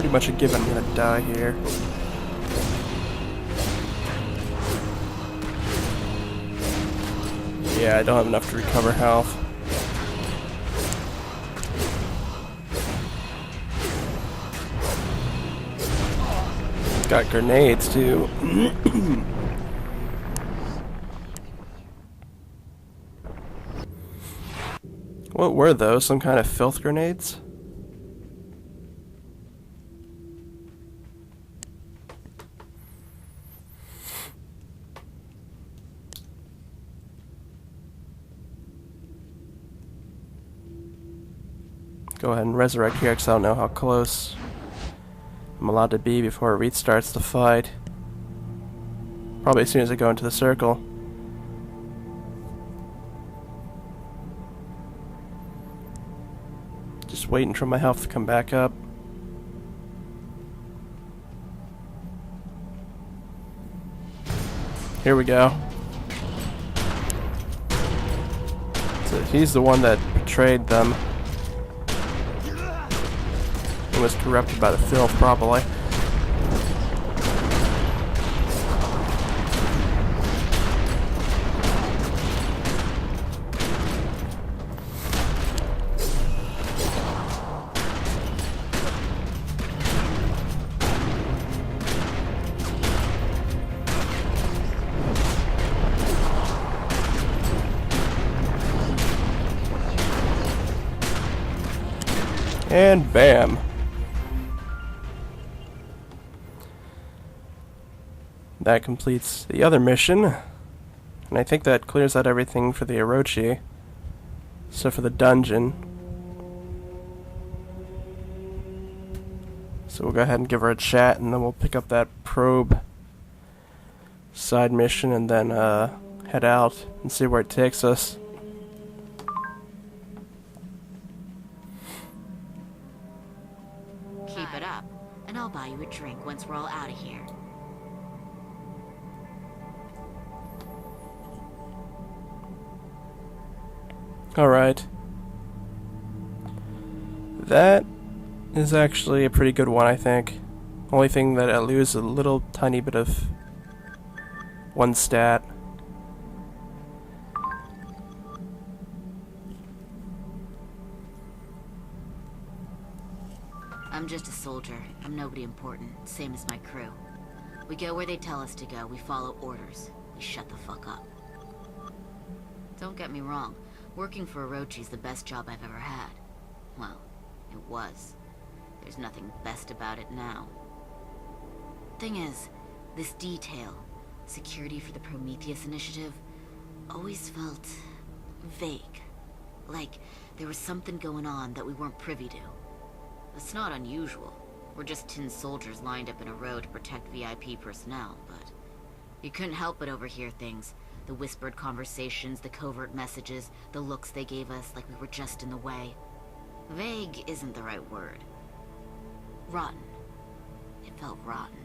pretty much a given I'm gonna die here. Yeah, I don't have enough to recover health. Got grenades too. What were those? Some kind of filth grenades? Go ahead and resurrect here because I don't know how close I'm allowed to be before it restarts the fight. Probably as soon as I go into the circle. Just waiting for my health to come back up. Here we go. So he's the one that betrayed them. He was corrupted by the filth, probably. And bam. That completes the other mission. And I think that clears out everything for the Orochi. So for the dungeon. So we'll go ahead and give her a chat and then we'll pick up that probe side mission and then head out and see where it takes us. Keep it up, and I'll buy you a drink once we're all out of here. Alright. That is actually a pretty good one, I think. Only thing that I lose a little tiny bit of one stat. I'm just a soldier. I'm nobody important, same as my crew. We go where they tell us to go, we follow orders. We shut the fuck up. Don't get me wrong, working for Orochi's the best job I've ever had. Well, it was. There's nothing best about it now. Thing is, this detail, security for the Prometheus Initiative, always felt vague. Like there was something going on that we weren't privy to. It's not unusual. We're just tin soldiers lined up in a row to protect VIP personnel, but you couldn't help but overhear things. The whispered conversations, the covert messages, the looks they gave us like we were just in the way. Vague isn't the right word. Rotten. It felt rotten.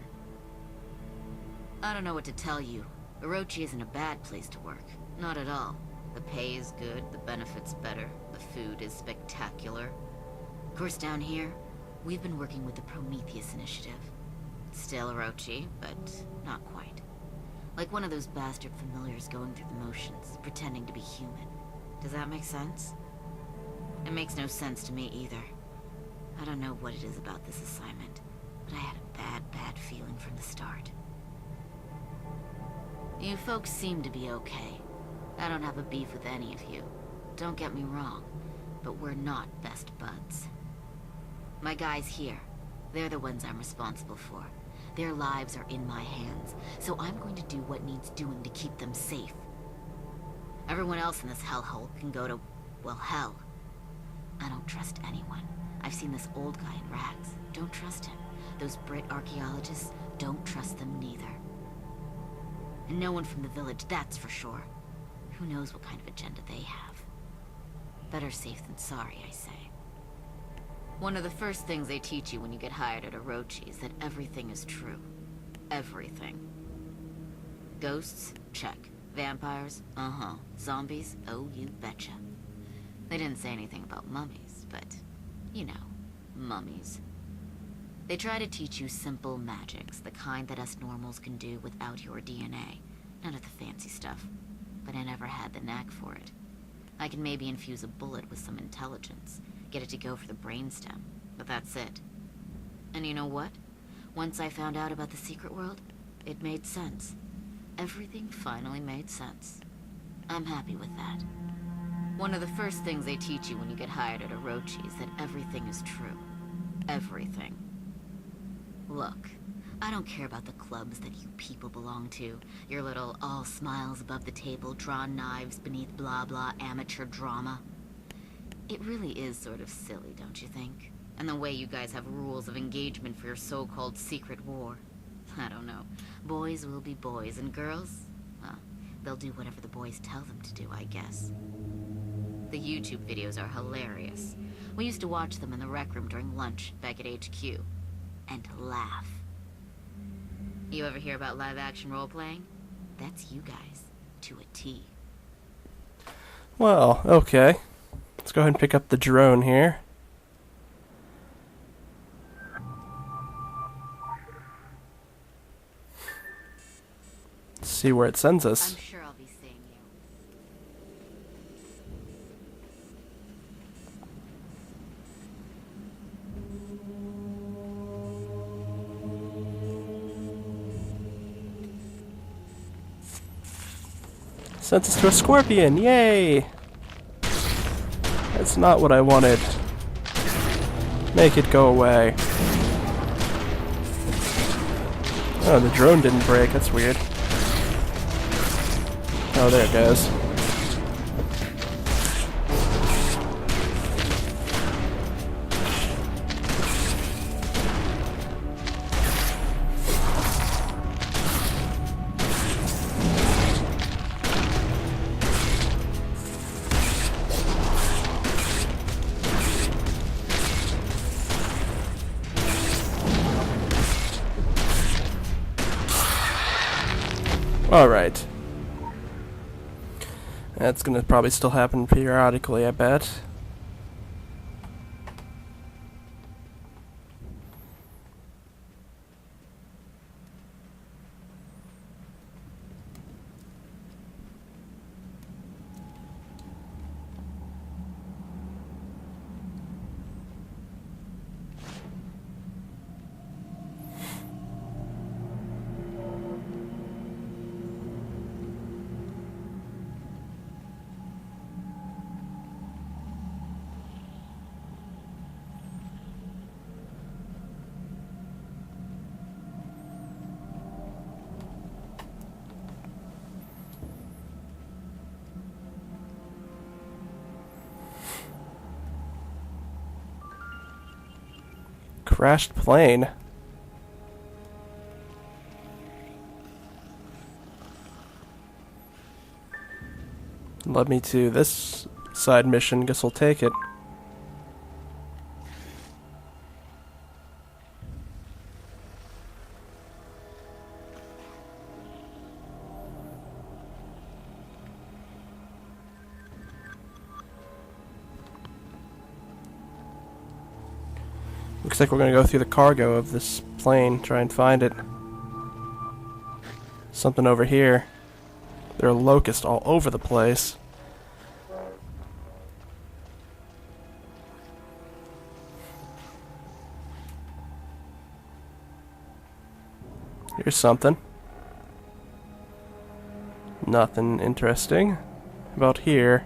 I don't know what to tell you. Orochi isn't a bad place to work. Not at all. The pay is good, the benefits better, the food is spectacular. Of course, down here, we've been working with the Prometheus Initiative. Still Orochi, but not quite. Like one of those bastard familiars going through the motions, pretending to be human. Does that make sense? It makes no sense to me either. I don't know what it is about this assignment, but I had a bad feeling from the start. You folks seem to be okay. I don't have a beef with any of you. Don't get me wrong, but we're not best buds. My guys here, they're the ones I'm responsible for. Their lives are in my hands, so I'm going to do what needs doing to keep them safe. Everyone else in this hellhole can go to, well, hell. I don't trust anyone. I've seen this old guy in rags. Don't trust him. Those Brit archaeologists, don't trust them neither. And no one from the village, that's for sure. Who knows what kind of agenda they have. Better safe than sorry, I say. One of the first things they teach you when you get hired at Orochi is that everything is true. Everything. Ghosts? Check. Vampires? Uh-huh. Zombies? Oh, you betcha. They didn't say anything about mummies, but, you know, mummies. They try to teach you simple magics, the kind that us normals can do without your DNA. None of the fancy stuff. But I never had the knack for it. I can maybe infuse a bullet with some intelligence, get it to go for the brainstem, but that's it. And you know what? Once I found out about the secret world, it made sense. Everything finally made sense. I'm happy with that. One of the first things they teach you when you get hired at Orochi is that everything is true. Everything. Look, I don't care about the clubs that you people belong to. Your little all smiles above the table, drawn knives beneath blah blah amateur drama. It really is sort of silly, don't you think? And the way you guys have rules of engagement for your so-called secret war. I don't know. Boys will be boys, and girls, well, they'll do whatever the boys tell them to do, I guess. The YouTube videos are hilarious. We used to watch them in the rec room during lunch back at HQ. And laugh. You ever hear about live-action role-playing? That's you guys, to a T. Well, okay. Let's go ahead and pick up the drone here. See where it sends us. I'm sure I'll be seeing you. Sends us to a scorpion, yay! That's not what I wanted. Make it go away. Oh, the drone didn't break, that's weird. Oh, there it goes. Alright. That's gonna probably still happen periodically, I bet. Crashed plane. Led me to this side mission, guess we'll take it. Looks like we're gonna go through the cargo of this plane, try and find it. Something over here. There are locusts all over the place. Here's something. Nothing interesting about here.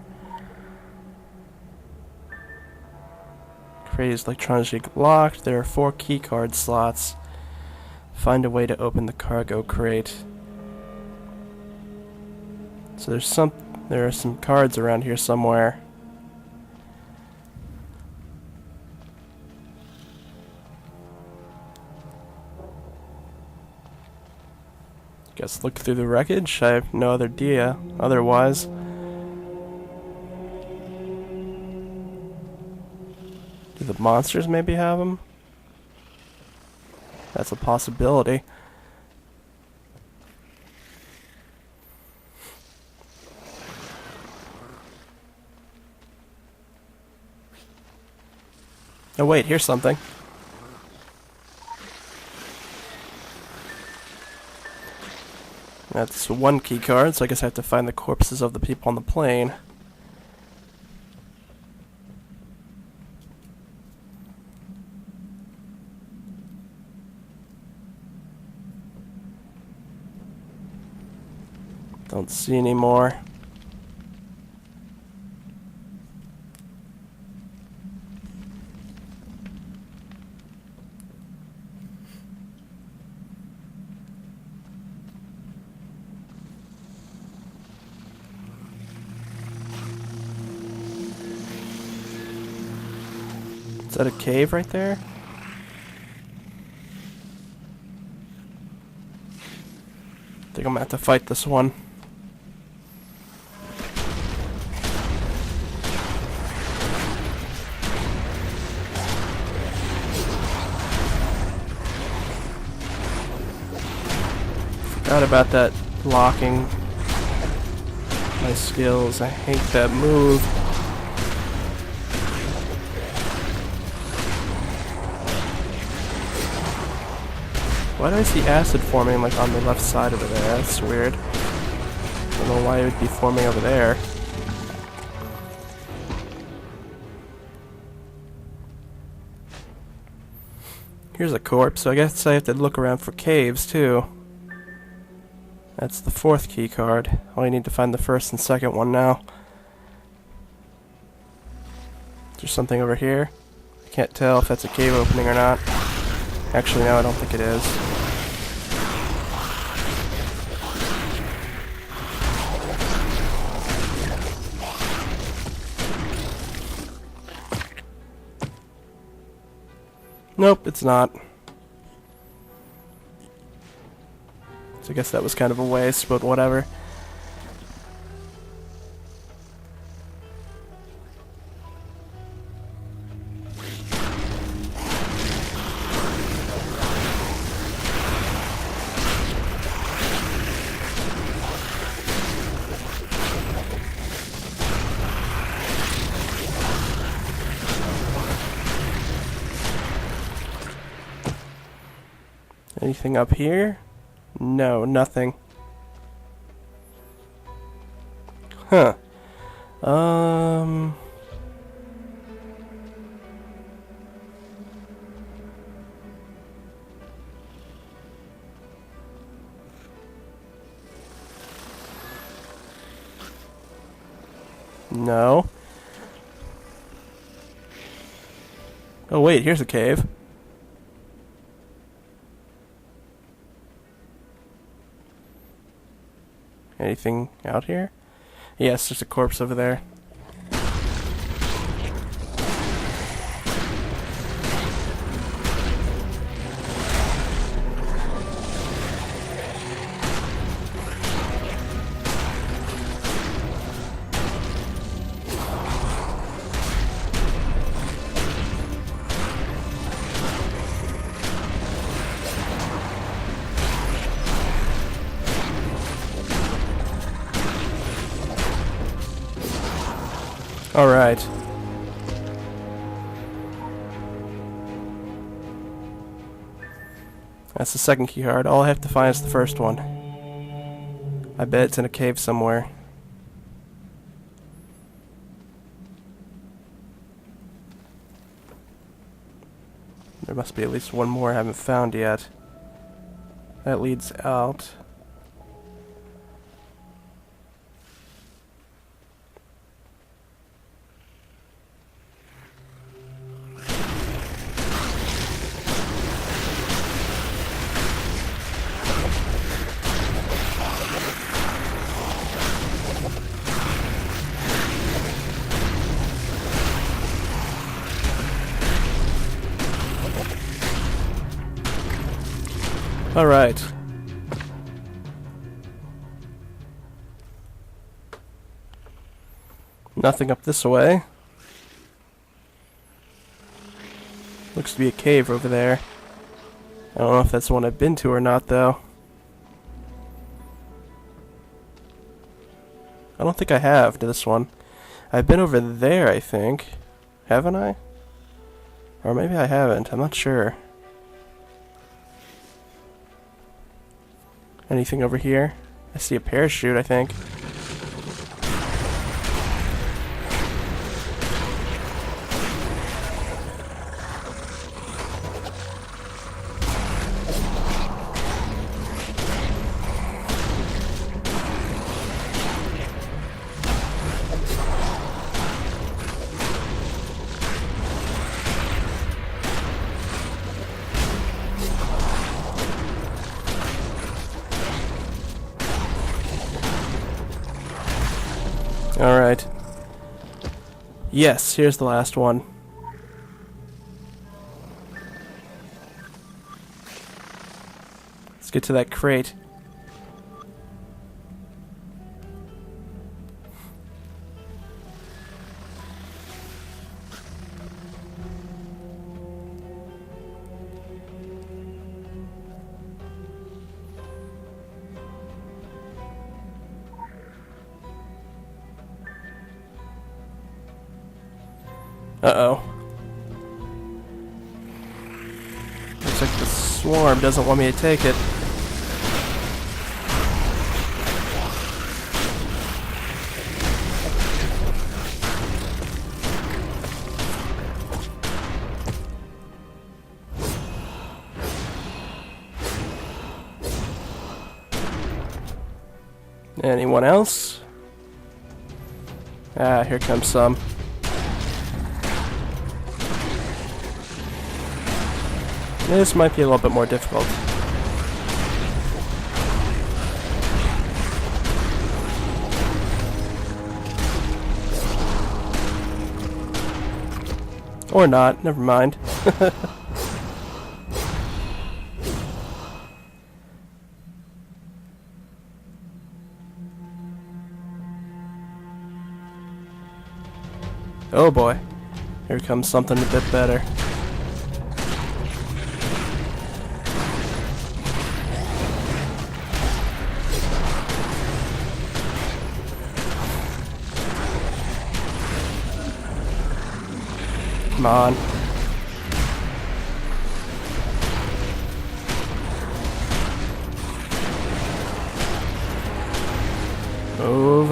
Crate is electronically locked. There are 4 keycard slots. Find a way to open the cargo crate. So there are some cards around here somewhere. Guess look through the wreckage. I have no other idea otherwise. Do the monsters maybe have them? That's a possibility. Oh wait, here's something. That's one key card, so I guess I have to find the corpses of the people on the plane. Don't see any more. Is that a cave right there? I think I'm gonna have to fight this one. Forgot about that blocking. My skills. I hate that move. Why do I see acid forming like on the left side over there? That's weird. I don't know why it would be forming over there. Here's a corpse, so I guess I have to look around for caves too. That's the fourth key card. Only need to find the first and second one now. Is there something over here? I can't tell if that's a cave opening or not. Actually, no, I don't think it is. Nope, it's not. So I guess that was kind of a waste, but whatever. Anything up here? No, nothing. Huh. No. Oh wait, here's a cave. Anything out here? Yes, there's a corpse over there. Alright. That's the second key card. All I have to find is the first one. I bet it's in a cave somewhere. There must be at least one more I haven't found yet. That leads out. Alright. Nothing up this way. Looks to be a cave over there. I don't know if that's the one I've been to or not, though. I don't think I have to this one. I've been over there, I think. Haven't I? Or maybe I haven't. I'm not sure. Anything over here? I see a parachute, I think. Alright. Yes, here's the last one. Let's get to that crate. Uh-oh. Looks like the swarm doesn't want me to take it. Anyone else? Ah, here comes some. This might be a little bit more difficult. Or not, never mind. Oh boy, here comes something a bit better. Come on. Move.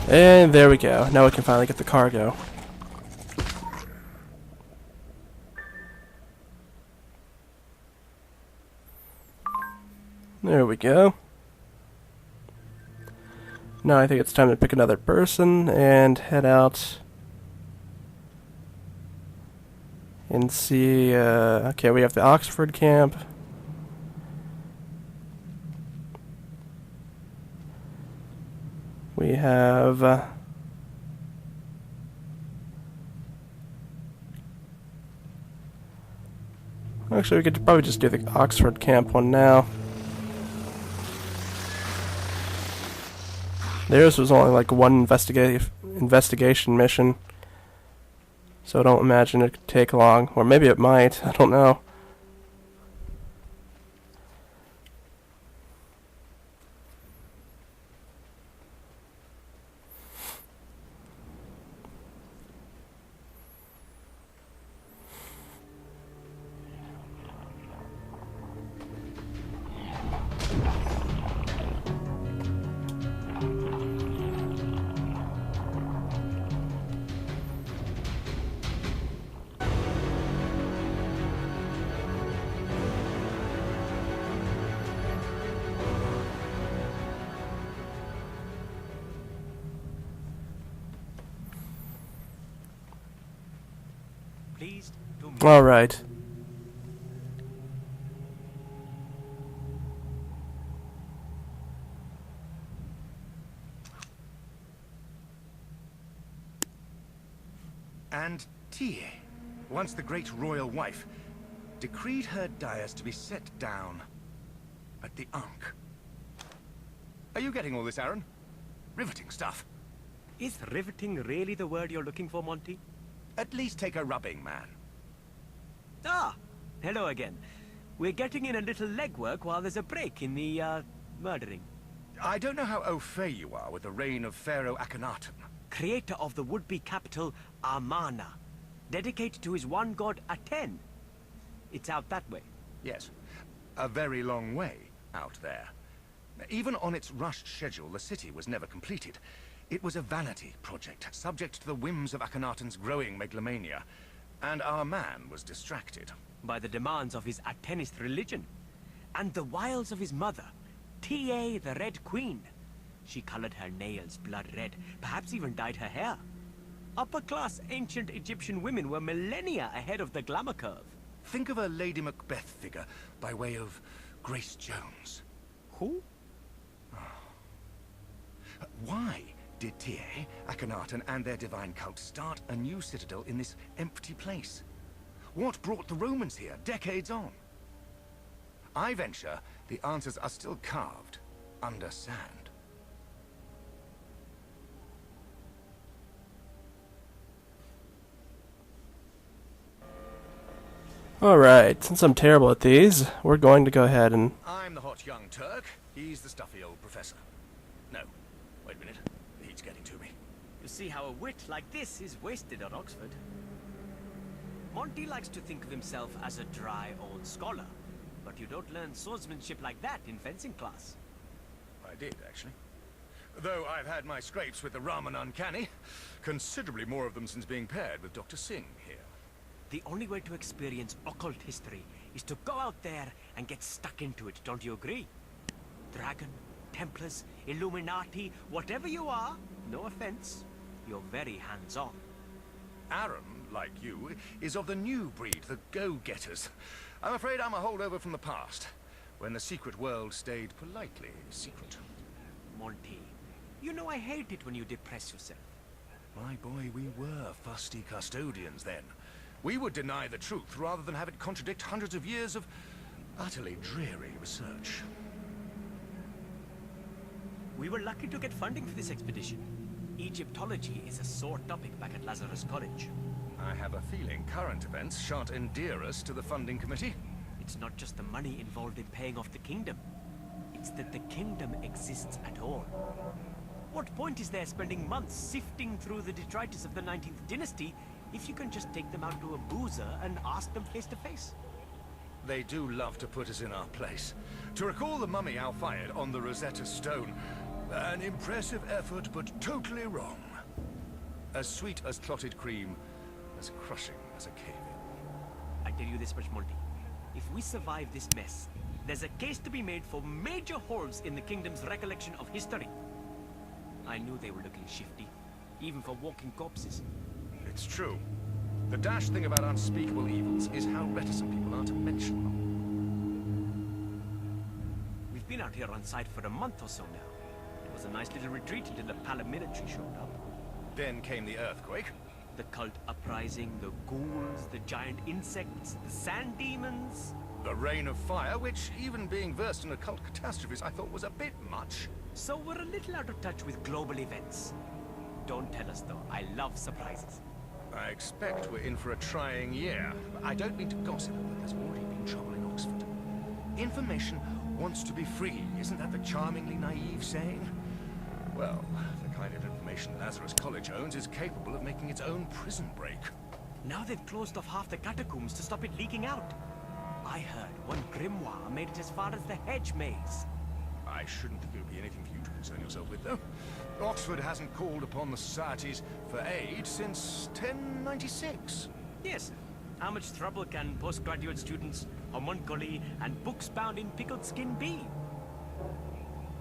And there we go. Now we can finally get the cargo. There we go. Now I think it's time to pick another person and head out and see, okay, we have the Oxford camp. We have, actually we could probably just do the Oxford camp one now. Theirs was only like one investigation mission, so I don't imagine it could take long, or maybe it might, I don't know. All right. And Tie, once the great royal wife, decreed her dais to be set down at the Ankh. Are you getting all this, Aaron? Riveting stuff. Is riveting really the word you're looking for, Monty? At least take a rubbing, man. Ah, hello again. We're getting in a little legwork while there's a break in the, murdering. I don't know how au fait you are with the reign of Pharaoh Akhenaten. Creator of the would-be capital, Amarna. Dedicated to his one god, Aten. It's out that way. Yes, a very long way out there. Even on its rushed schedule, the city was never completed. It was a vanity project, subject to the whims of Akhenaten's growing megalomania. And our man was distracted. By the demands of his Atenist religion. And the wiles of his mother, Ta the Red Queen. She colored her nails blood red, perhaps even dyed her hair. Upper-class ancient Egyptian women were millennia ahead of the glamour curve. Think of a Lady Macbeth figure by way of Grace Jones. Who? Why did Ta, Akhenaten, and their divine cult start a new citadel in this empty place? What brought the Romans here, decades on? I venture the answers are still carved under sand. Alright, since I'm terrible at these, we're going to go ahead and... I'm the hot young Turk. He's the stuffy old professor. No, wait a minute. The heat's getting to me. You see how a wit like this is wasted at Oxford. Monty likes to think of himself as a dry old scholar, but you don't learn swordsmanship like that in fencing class. I did, actually. Though I've had my scrapes with the rum and uncanny. Considerably more of them since being paired with Dr. Singh here. The only way to experience occult history is to go out there and get stuck into it, don't you agree? Dragon, Templars, Illuminati, whatever you are, no offense, you're very hands-on. Aaron, like you, is of the new breed, the go-getters. I'm afraid I'm a holdover from the past, when the secret world stayed politely secret. Monty, you know I hate it when you depress yourself. My boy, we were fusty custodians then. We would deny the truth rather than have it contradict hundreds of years of utterly dreary research. We were lucky to get funding for this expedition. Egyptology is a sore topic back at Lazarus College. I have a feeling current events shan't endear us to the funding committee. It's not just the money involved in paying off the kingdom. It's that the kingdom exists at all. What point is there spending months sifting through the detritus of the 19th dynasty if you can just take them out to a boozer and ask them face to face? They do love to put us in our place. To recall the mummy Al-Fayed on the Rosetta Stone, an impressive effort, but totally wrong. As sweet as clotted cream, as crushing as a cave-in. I tell you this much, Monty. If we survive this mess, there's a case to be made for major holes in the kingdom's recollection of history. I knew they were looking shifty, even for walking corpses. It's true. The dash thing about unspeakable evils is how reticent people are to mention them. We've been out here on site for a month or so now. It was a nice little retreat until the paramilitary showed up. Then came the earthquake. The cult uprising, the ghouls, the giant insects, the sand demons. The rain of fire, which, even being versed in occult catastrophes, I thought was a bit much. So we're a little out of touch with global events. Don't tell us, though. I love surprises. I expect we're in for a trying year. I don't mean to gossip, but there's already been trouble in Oxford. Information wants to be free. Isn't that the charmingly naive saying? Well, the kind of information Lazarus College owns is capable of making its own prison break. Now they've closed off half the catacombs to stop it leaking out. I heard one grimoire made it as far as the hedge maze. I shouldn't think it would be anything for you to concern yourself with, though. Oxford hasn't called upon the societies for aid since 1096. Yes. How much trouble can postgraduate students, homunculi, and books bound in pickled skin be?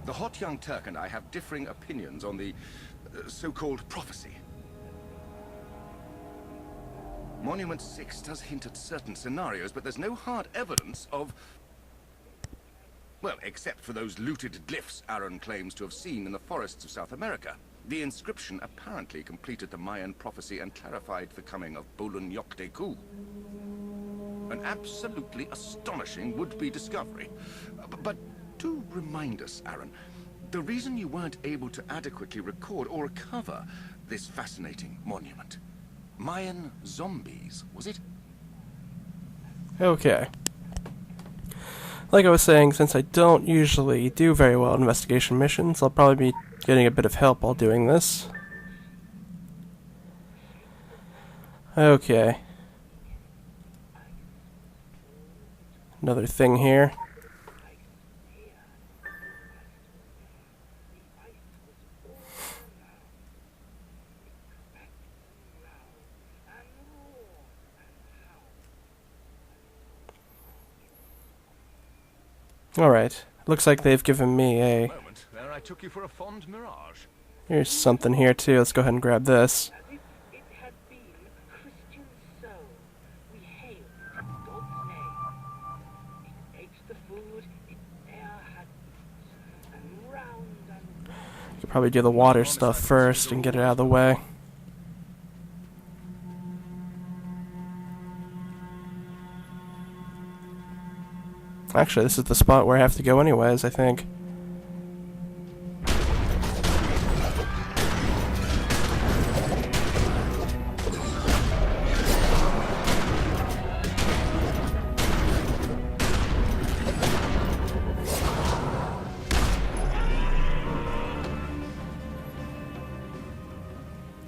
The hot young Turk and I have differing opinions on the so-called prophecy. Monument 6 does hint at certain scenarios, but there's no hard evidence of... Well, except for those looted glyphs Aaron claims to have seen in the forests of South America. The inscription apparently completed the Mayan prophecy and clarified the coming of Bolun Yokteku. An absolutely astonishing would-be discovery. But do remind us, Aaron, the reason you weren't able to adequately record or recover this fascinating monument. Mayan zombies, was it? Okay. Like I was saying, since I don't usually do very well in investigation missions, I'll probably be getting a bit of help while doing this. Okay. Another thing here. Alright. Looks like they've given me a... Moment, there I took you for a fond mirage. Here's something here too. Let's go ahead and grab this. As if it had been a Christian soul, we hail God's name. It ate the food, its air had and round and round. Could probably do the water stuff first and get it out of the way. Actually, this is the spot where I have to go anyways, I think.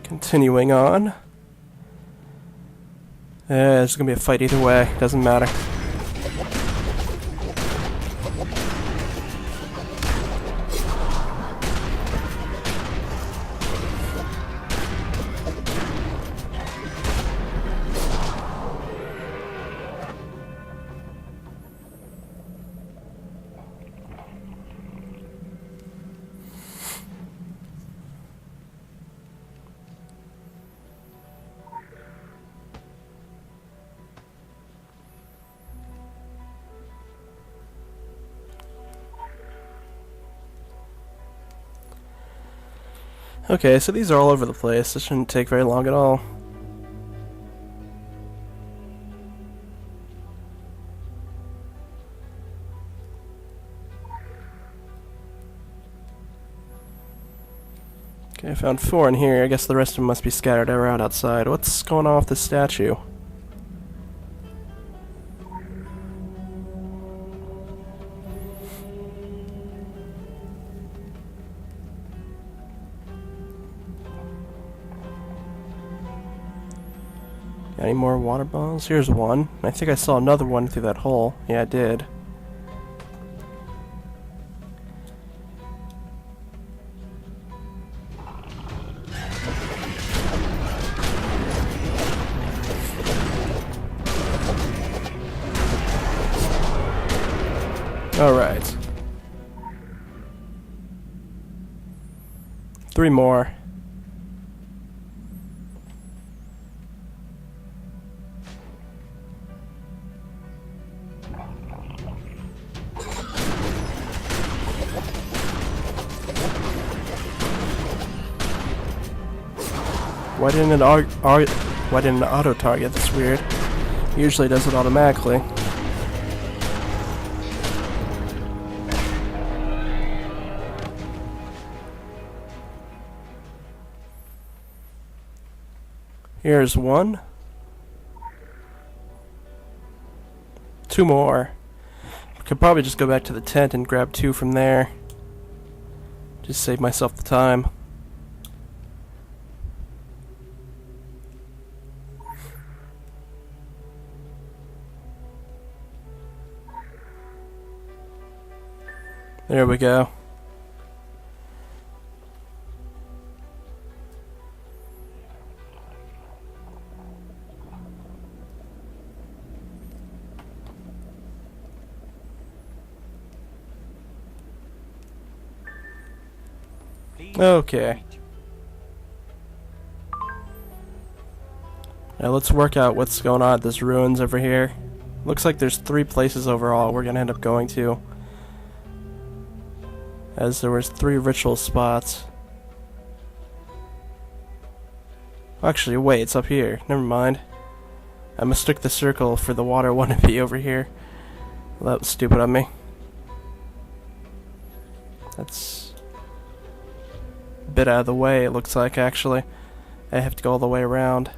Continuing on. There's gonna be a fight either way, doesn't matter. Okay, so these are all over the place. This shouldn't take very long at all. Okay, I found 4 in here. I guess the rest of them must be scattered around outside. What's going on with this statue? Got any more water bottles? Here's one. I think I saw another one through that hole. Yeah, I did. Alright. 3 more. Why didn't it auto target? That's weird. Usually does it automatically. Here's 1. 2 more. Could probably just go back to the tent and grab 2 from there. Just save myself the time. There we go. Okay. Now let's work out what's going on at this ruins over here. Looks like there's 3 places overall we're gonna end up going to, as there was 3 ritual spots. Actually, wait, it's up here. Never mind. I mistook the circle for the water one to be over here. Well, that was stupid of me. That's a bit out of the way, it looks like, actually. I have to go all the way around.